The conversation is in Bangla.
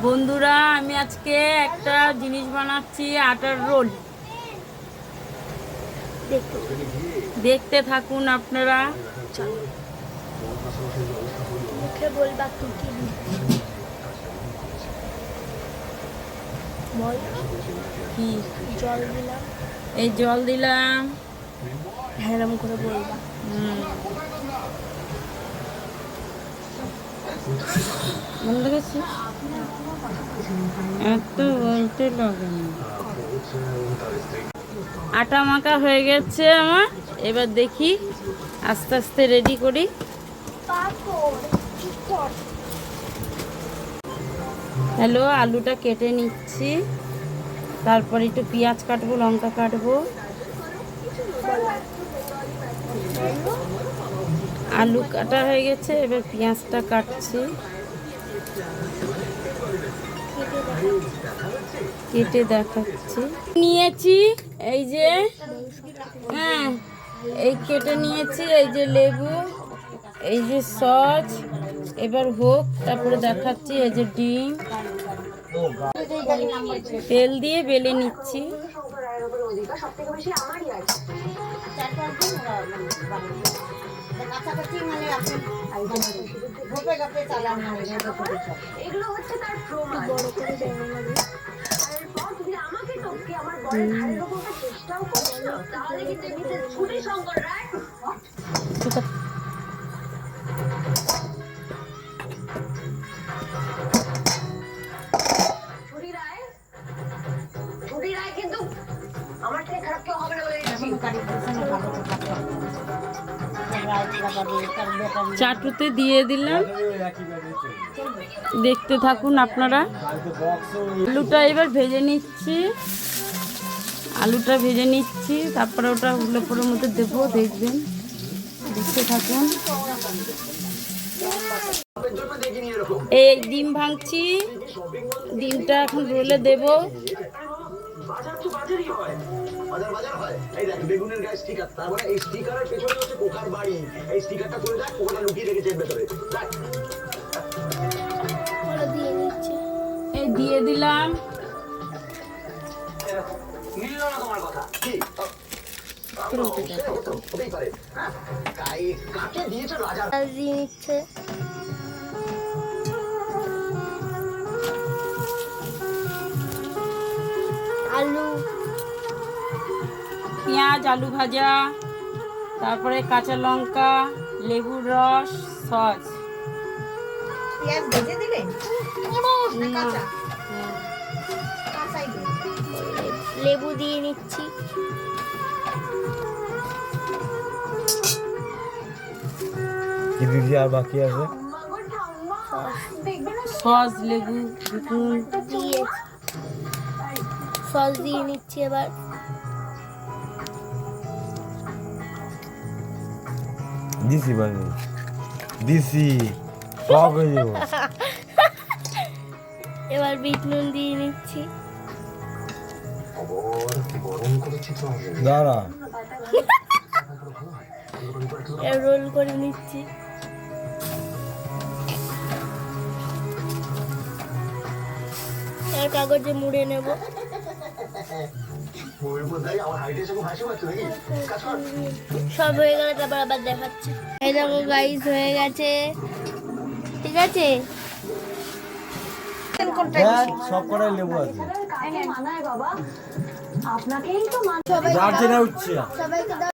বন্ধুরা, আমি আজকে একটা জিনিস বানাচ্ছি, আটার রোল। দেখতে থাকুন আপনারা। মুখে বলবা তুই কি বল। কি জল দিলাম, এই জল দিলাম, হ্যারাম করে বলবা। বন্ধ করছি। এত বলতে লাগে না। আটা মাখা হয়ে গেছে আমার, এবার দেখি আস্তে আস্তে রেডি করি। হ্যালো, আলুটা কেটে নিচ্ছি, তারপর একটু পেঁয়াজ কাটবো, লঙ্কা কাটবো। আলু কাটা হয়ে গেছে, এবার পেঁয়াজটা কাটছি, কেটে দেখাচ্ছি। নিয়েছি এই যে, হ্যাঁ এই কেটে নিয়েছি, এই যে লেবু, এই যে সস। এবার হোক, তারপরে দেখাচ্ছি। এই যে ডিম, তেল দিয়ে বেলে নিচ্ছি। চাটুতে দিয়ে দিলাম, দেখতে থাকুন আপনারা। আলুটা এবার ভেজে নিচ্ছি, তারপরে ওটা উল্টোপরের মধ্যে দেবো, দেখবেন, দেখতে থাকুন। এই ডিম ভাঙছি, ডিমটা এখন রোলে দেবো। বেগুনের গায়ে স্টিকার, তার মানে এই স্টিকারের পেছনে হচ্ছে পোকার বাড়ি। এই স্টিকারটা খুলে দেখ, পোকাটা লুকিয়ে রেখেছে এর ভেতরে। এই দিয়ে দিলাম। মিললো না তোমার কথা? কি হতেই পারে। কাকে দিয়েছে রাজা? দিয়ে নিচ্ছে। আলু, পেঁয়াজ, আলু ভাজা, তারপরে কাঁচা লঙ্কা, লেবুর রস, সস। পেঁয়াজ ভেজে দিলে? লেবু দিয়ে নিচ্ছি। কি দিদি আর বাকি আছে? সস, লেবু দিয়ে সস দিয়ে নিচ্ছি এবার। দিছি ভাই, দিছি সব হয়ে যাবো। এবার বিট নুন দিয়ে নিচ্ছি। দাঁড়া, রোল করে নিচ্ছি। আর কাগজে মুড়ে নেব। সব হয়ে গেলে তারপর আবার দেখাচ্ছি। এই দেখো গাইস, হয়ে গেছে, ঠিক আছে। সব কটাই লেবু আছে। আপনাকেই তো যার জেনে উঠছে। সবাইকে